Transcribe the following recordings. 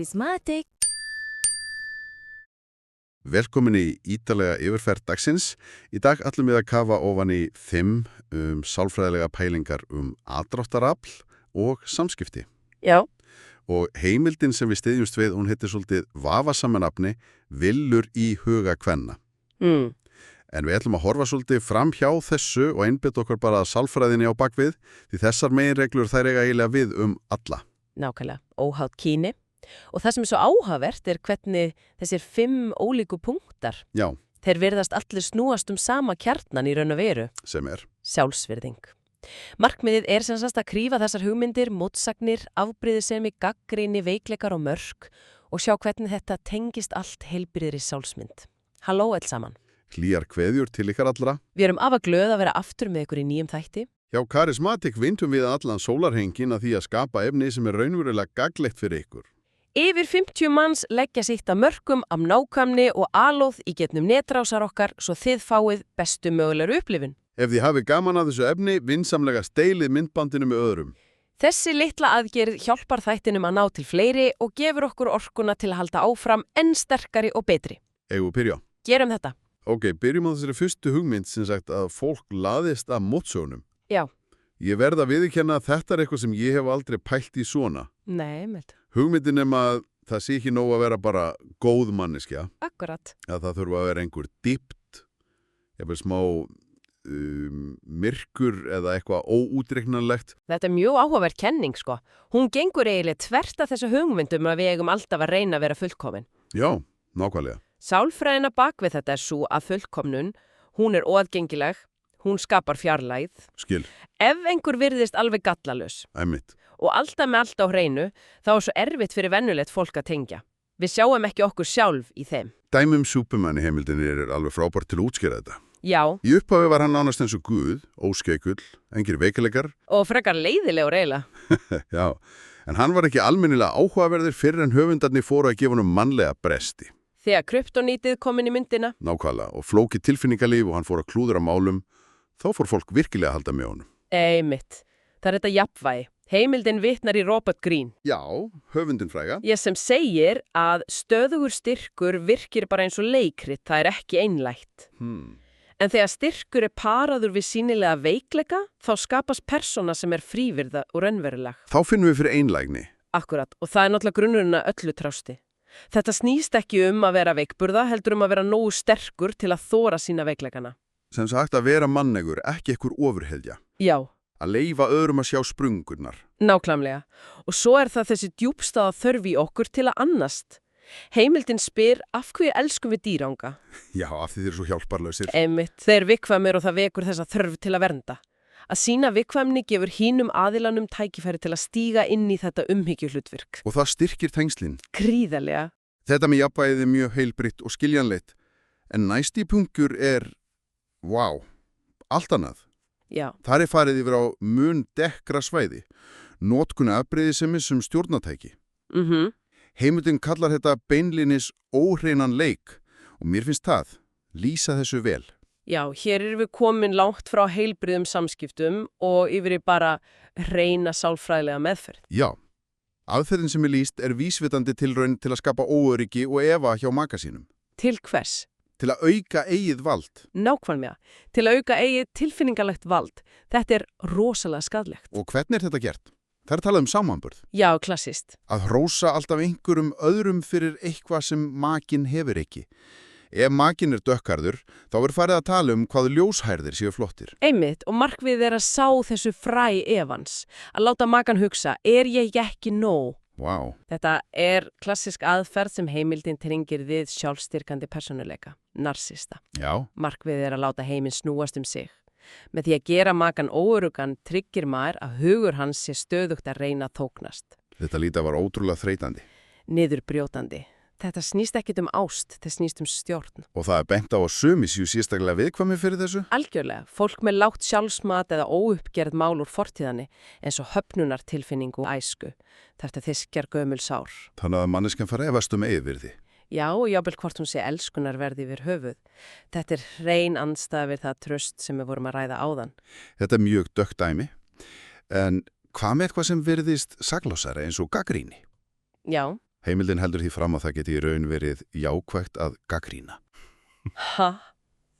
Charismatic. Velkomin í ítarlega yfirferð dagsins. Í dag ætlum við að kafa ofan í 5 sálfræðilega pælingar aðdráttarafl og samskipti. Já, Og heimildin sem við styðjumst við, hún heitir svolítið vafasamanafni Villur í huga kvenna. En við ætlum að horfa svolítið fram hjá þessu og einbytta okkur bara að sálfræðinni á bakvið, því þessar meginreglur þær eiga eiginlega við alla. nákvæmlega, óháð kyni. Og það sem er svo áhugavert er hvernig þessir 5 ólíku punktar, Já, þeir virðast allir snúast sama kjarnan í raun og veru, sem er. sjálfsvirðing. Markmiðið er sem sagt að krífa þessar hugmyndir, mótsagnir, afbrýðisemi, gagnrýni, veikleikar og mörk og sjá hvernig þetta tengist allt heilbrigðri sjálfsmynd. Halló öll saman. Hlýjar kveðjur til ykkar allra. Við erum afa glöð að vera aftur með ykkur í nýjum þætti. Hjá Charismatic vindum við allan sólarhengin að því að skapa efni sem er raunverulega gagnlegt fyrir ykkur. Yfir 50 manns leggja sitt að mörkum af nákvæmni og alóð í getnum netrásar okkar svo þið fáið bestu mögulegur upplifun. Ef þið hafi gaman að þessu efni, vinsamlega steilið myndbandinu með öðrum. Þessi litla aðgerð hjálpar þættinum að ná til fleiri og gefur okkur orkuna til að halda áfram enn sterkari og betri. Eigum við byrja? Gerum þetta. Ok, byrjum á þessari fyrstu hugmynd sem sagt að fólk laðist að mótsögnum. Já. Ég verð að viðurkenna að þetta er eitthvað sem ég hef aldrei pælt í svona. Nei, með. Hugmyndin að það sé ekki nóg að vera bara góð manneskja, Akkurat. að það þurfa að vera einhver dýpt, jafnvel smá myrkur eða eitthvað óútreiknanlegt. Þetta er mjög áhugaverð kenning, sko. Hún gengur eiginlega þvert að þessu hugmyndum að við eigum alltaf að reyna að vera fullkomin. Já, nákvæmlega. Sálfræðina bak við þetta er svo að fullkomnun, hún er óaðgengileg, hún skapar fjarlægð. Skil, Ef einhver virðist alveg gallalös æmitt. og alltaf með allt á hreinu, þá er svo erfitt fyrir venjulegt fólk að tengja. Við sjáum ekki okkur sjálf í þeim. Dæmum Superman í heimildinni er alveg frábært til að útskýra þetta. Já, Í upphafi var hann nánast eins og guð, óskeikull, engir veikleikar. og frekar leiðilegur eiginlega. Já, en hann var ekki almennilega áhugaverðir fyrr en höfundarnir fóru að gefa honum mannlega bresti. Þegar kryptonítið kom inn í myndina, Nákvæmlega, og flókið tilfinningalíf og hann fór að klúðra málum, þá fór fólk virkilega að halda með honum. einmitt. Það er þetta jafnvægi. Heimildin vitnar í Robert Greene. Já, höfundin fræga. Ég sem segir að stöðugur styrkur virkir bara eins og leikrit, það er ekki einlægt. En þegar styrkur er paraður við sýnilega veikleika, þá skapast persóna sem er frívirða og raunveruleg. Þá finnum við fyrir einlægni. Akkurat, og það er náttúrulega grunnurinn að öllu trausti. Þetta snýst ekki að vera veikburða, heldur að vera nógu sterkur til að þóra sína veikleikana. Sem sagt að vera mannegur, ekki ekkur ofurheðja. Já, Að leyfa öðrum að sjá sprungurnar. nákvæmlega. Og svo er það þessi djúpstaða þörf í okkur til að annast. Heimildin spyr af hverju elskum við dýranga. Já, af því þeir eru svo hjálparlausir. Einmitt, þeir viðkvæmir og það vekur þessa þörf til að vernda. Að sína viðkvæmni gefur hínum aðilanum tækifæri til að stíga inn í þetta umhyggjuhlutverk. Og það styrkir tengslin. Gríðarlega. Þetta með jafnvægið er mjög heilbritt og skiljanleitt. En næsti punktur er, allt annað. Já, Þar er farið yfir á mun dekkra svæði. Notkun afbrýðisemi sem stjórnatæki. Heimildin kallar þetta beinlinis óhreinan leik og mér finnst það lýsa þessu vel. Já, hér erum við komin langt frá heilbrigðum samskiptum og yfir í bara hreina sálfræðilega meðferð. Já, aðferðin sem er lýst er vísvitandi tilraun til að skapa óöryggi og efa hjá maka sínum. Til hvers? Til að auka eigið vald. Nákvæmlega. Til að auka eigið tilfinningalegt vald. Þetta er rosalega skadlegt. Og hvernig er þetta gert? Það er talað samanburð. Já, klassist. Að hrósa alltaf einhverjum öðrum fyrir eitthvað sem makinn hefur ekki. Ef makinn er dökkarður, þá er farið að tala hvað ljóshærðir séu flottir. Einmitt, og markmið er að sá þessu fræ efans. Að láta makan hugsa, er ég ekki nóg? Vá. Þetta er klassisk aðferð sem heimildin tengir við sjálfstyrkandi persónuleika, narsista. Já. Markmið er að láta heiminn snúast sig. Með því að gera makan óöruggan tryggir maður að hugur hans sé stöðugt að reyna að þóknast. Þetta líta var ótrúlega þreytandi. Niðurbrjótandi. Þetta snýst ekkit ást, þetta snýst stjórn. Og það er bent á að sumi séu sérstaklega viðkvæmi fyrir þessu? Algjörlega. Fólk með lágt sjálfsmat eða óuppgerð mál úr fortíðanni eins og höfnunartilfinningu og æsku. Þetta þyskjar gömul sár. Þannig að manneskjan fara efast eigvirði. Já, og jábel hvort hún sé elskunarverði yfir höfuð. Þetta er hrein andstæða við það traust sem við vorum að ræða áðan. Þetta er mjög dökkt dæmi. En hvað með eitthvað sem virðist saklásara eins og gagnrýni? Já, Heimildin heldur því fram að það geti í raun verið jákvægt að gagnrýna. Ha?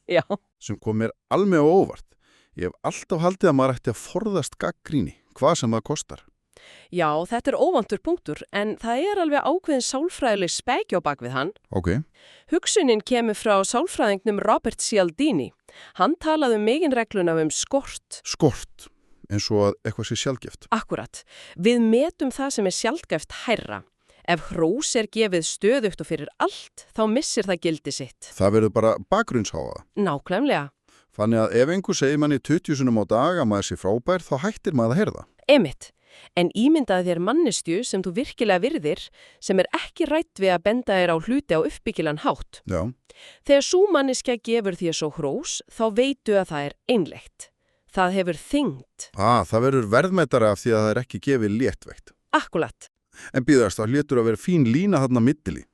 Já. Sem kom mér alveg á óvart. Ég hef alltaf haldið að maður ætti að forðast gagnrýni, hvað sem það kostar. Já, þetta er óvantur punktur, en það er alveg ákveðin sálfræðileg speki á bak við hann. Ok. Hugsunin kemur frá sálfræðingnum Robert Cialdini. Hann talaði meginregluna skort. Skort, eins og að eitthvað sé sjaldgæft. Akkurat. Við metum það sem er sjaldgæft hærra. Ef hrós er gefið stöðugt og fyrir allt, þá missir það gildi sitt. Það verður bara bakgrunnsháða. Nákvæmlega. Þannig að ef einhver segir manni 20 sinnum á dag að maður sé frábær, þá hættir maður að heyrða. Einmitt. En ímyndaði þér manneskju sem þú virkilega virðir, sem er ekki rætt við að benda þér á hluti á uppbyggilan hátt. Já. Þegar sú manneskja gefur þér svo hrós, þá veitu að það er einleitt. Það hefur þyngd. Það verður verðmætara af því að það er ekki gefið léttveikt. Akkurat. En býðast, það hlýtur að vera fín lína þarna mittili.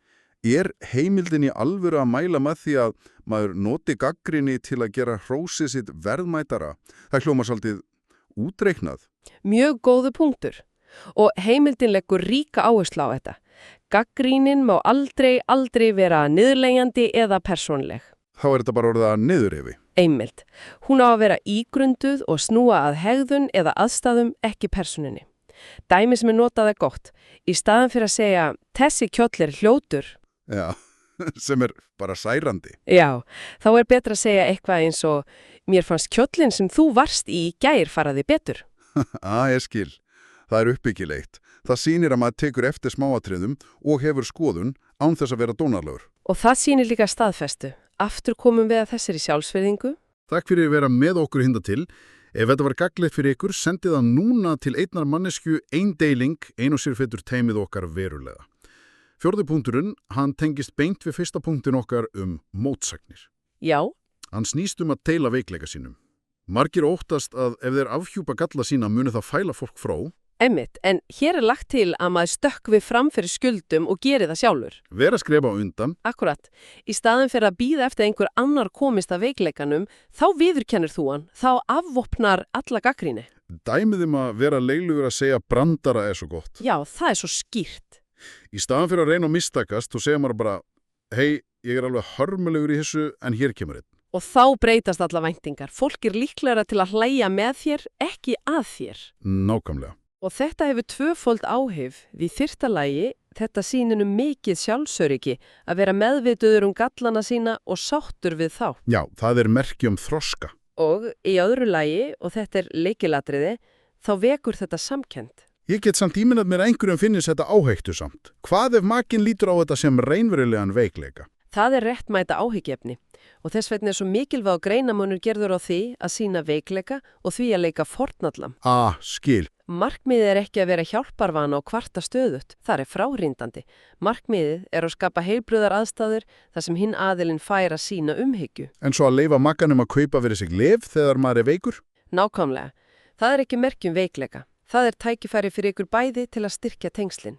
Er heimildin í alvöru að mæla með því að maður noti gagnrýni til að gera hrósið sitt verðmætara? Það hljómar svolítið útreiknað. Mjög góðu punktur. Og heimildin leggur ríka áherslu á þetta. Gagnrýnin má aldrei vera niðurleggjandi eða persónleg. Þá er þetta bara orðið að niðurrifi. Einmild. Hún á að vera ígrunduð og snúa að hegðun eða aðstæðum, ekki persóninni. Dæmi sem er notað er gott. Í staðan fyrir að segja, þessi kjóll er hljótur. Já, sem er bara særandi. Já, þá er betra að segja eitthvað eins og, mér fannst kjóllin sem þú varst í gær faraði betur. Ég skil. Það er uppbyggilegt. Það sýnir að maður tekur eftir smáatriðum og hefur skoðun án þess að vera dónarlegur. Og það sýnir líka staðfestu. Aftur komum við að þessari sjálfsvirðingu. Takk fyrir að vera með okkur hinda til. Ef þetta var gagnlegt fyrir ykkur, sendið það núna til einnar mannesku eindeiling, ein og sér fettur teimið okkar verulega. 4. punkturinn, hann tengist beint við 1. punktin okkar mótsagnir. Já. Hann snýst að teila veikleika sínum. Margir óttast að ef þeir afhjúpa galla sína muni það fæla fólk frá. Einmitt, en hér er lagt til að maður stökkvi fram fyrir skuldum og geri það sjálfur. Vera skrefa á undan. Akkurat. Í staðin fyrir að bíða eftir einhver annar komist að veikleikanum, þá viðurkennir þú hann, þá afvopnar alla gagnrýni. Dæmið að vera leilugur að segja brandara er svo gott. Já, það er svo skýrt. Í staðin fyrir að reyna að mistakast, þú segir maður bara, hei, ég er alveg hörmulegur í þessu, en hér kemur einn. Og þá breytast alla væntingar. Fólk er líklegra til að hlæja með þér, ekki að þér. Nákvæmlega. Og þetta hefur tvöfold áhrif. Því fyrsta lagi, þetta sýnir mikið sjálfsöryggi að vera meðvituður gallana sína og sáttur við þá. Já, það er merki þroska. Og í öðru lagi, og þetta er lykilatriði, þá vekur þetta samkennd. Ég get samt ímyndað mér að einhverjum finnist þetta áhættu samt. Hvað ef makinn lítur á þetta sem raunverulegan veikleika? Það er réttmæta áhyggjefni og þess vegna er svo mikilvæg greinarmunur gerður á því að sýna veikleika og því að leika fornallam. Skil. Markmiðið er ekki að vera hjálparvana og kvarta stöðugt. Það er fráhrindandi. Markmiðið er að skapa heilbrigðar aðstæður þar sem hinn aðilinn fær að sýna umhyggju. En svo að leyfa makkanum að kaupa fyrir sig lyf þegar maður er veikur? Nákvæmlega. Það er ekki merki veikleika. Það er tækifæri fyrir ykkur bæði til að styrkja tengslin.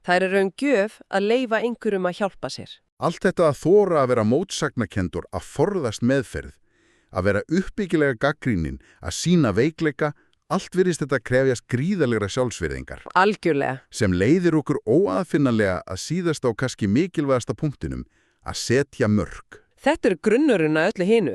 Það er raun gjöf að leyfa einhverjum að hjálpa sér. Allt þetta að þora að vera mótsagnakendur, að forðast meðferð, að vera uppbyggilega gagnrýnin, að sýna veikleika, allt virðist þetta krefjast gríðalegra sjálfsvirðingar. Algjörlega. Sem leiðir okkur óaðfinnanlega að síðast á kannski mikilvægasta punktinum, að setja mörk. Þetta er grunnurinn að öllu hinu.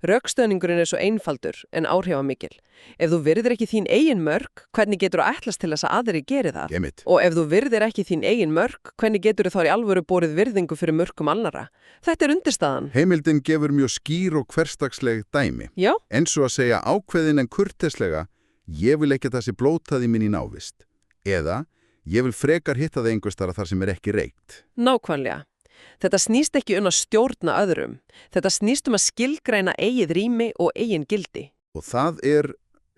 Rökstöðningurinn er svo einfaldur en áhrifamikil. Ef þú virðir ekki þín eigin mörk, hvernig getur þú ætlast til þess að aðrir geri það? Einmitt. Og ef þú virðir ekki þín eigin mörk, hvernig getur þú þá í alvöru borið virðingu fyrir mörkum annarra? Þetta er undirstaðan. Heimildin gefur mjög skýr og hversdagsleg dæmi. Já. Eins og að segja ákveðin en kurteislega, ég vil ekki þessi blótaði minn í návist. Eða, ég vil frekar hitta það einhverstara þar sem er ekki reykt. Nákvæmlega. Þetta snýst ekki að stjórna öðrum. Þetta snýst að skilgreina eigið rými og eigin gildi. Og það er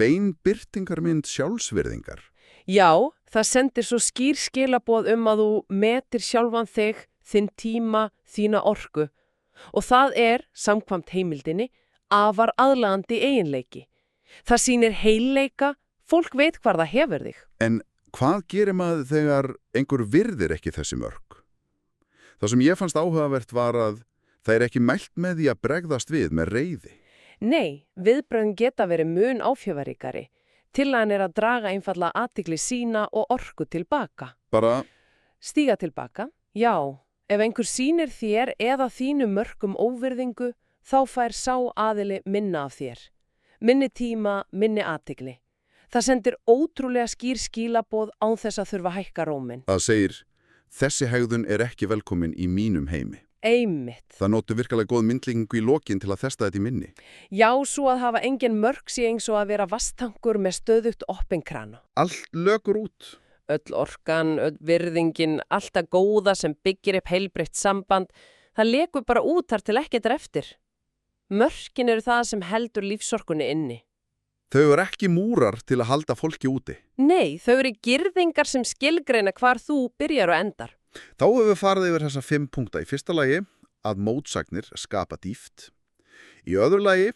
bein birtingarmynd sjálfsvirðingar. Já, það sendir svo skýr skilaboð að þú metir sjálfan þig, þinn tíma, þína orku. Og það er, samkvæmt heimildinni, afar aðlaðandi eiginleiki. Það sýnir heilleika, fólk veit hvar það hefur þig. En hvað gerir maður þegar einhver virðir ekki þessi mörk? Það sem ég fannst áhugavert var að það er ekki mælt með því að bregðast við með reiði. Nei, viðbrögðin geta verið mun áfjöfaríkari. Tillagan er að draga einfallega athygli sína og orku tilbaka. Bara Stíga tilbaka. Já, ef einhver sýnir þér eða þínum mörkum óvirðingu, þá fær sá aðili minna af þér. Minni tíma, minni athygli. Það sendir ótrúlega skýr skilaboð án þess að þurfa að hækka róminn. Það segir, þessi hegðun er ekki velkomin í mínum heimi. Einmitt. Það notu virkilega góð myndlíkingu í lokin til að þesta þetta í minni. Já, svo að hafa engin mörk sé eins og að vera vastangur með stöðugt oppenkrana. Allt lökur út. Öll orkan, öll virðingin, allt það góða sem byggir upp heilbreytt samband, það lekur bara út þar til ekkert er eftir. Mörkin eru það sem heldur lífsorkunni inni. Þau eru ekki múrar til að halda fólki úti. Nei, þau eru girðingar sem skilgreina hvar þú byrjar og endar. Þá hefur við farið yfir þessa 5 punkta. Í fyrsta lagi að mótsagnir skapa dýpt. Í öðru lagi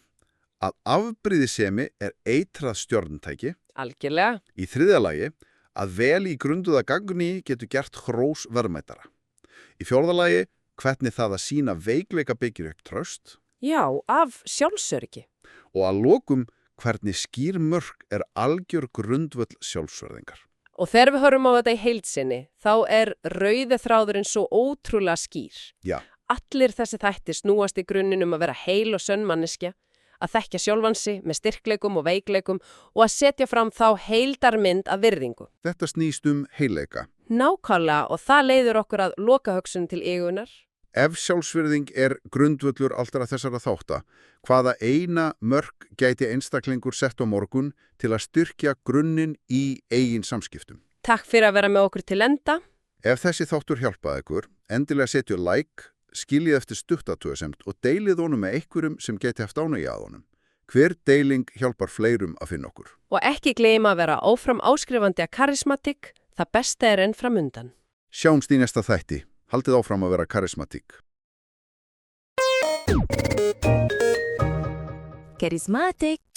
að afbrýðisemi er eitrað stjörntæki. Algjörlega. Í þriðja lagi að vel í grunduða gagni getur gert hrós verðmætara. Í fjórða lagi hvernig það að sýna veikleika byggir upp traust. Já, af sjálfsöryggi. Og að lokum hvernig skýr mörk er algjör grundvöll sjálfsverðingar. Og þegar við horfum á þetta í heildsinni, þá er rauði þráðurinn svo ótrúlega skýr. Já. Allir þessi þættir snúast í grunninn að vera heil og sönn manneskja, að þekkja sjálfansi með styrkleikum og veikleikum og að setja fram þá heildarmynd af virðingu. Þetta snýst heilleika. Nákvæmlega, og það leiðir okkur að lokahugsun til eigunar. Ef sjálfsvirðing er grundvöllur allra þessara þátta, hvaða eina mörk gæti einstaklingur sett á morgun til að styrkja grunninn í eigin samskiptum? Takk fyrir að vera með okkur til enda. Ef þessi þáttur hjálpaði ykkur, endilega setju like, skiljið eftir stuttatúðasemd og deilið honum með einhverjum sem geti haft ánægju að honum. Hver deiling hjálpar fleirum að finna okkur. Og ekki gleyma að vera áfram áskrifandi að karismatik, það besta er enn framundan. Sjáumst í næsta þætti. Haldið áfram að vera karismatík. Charismatic.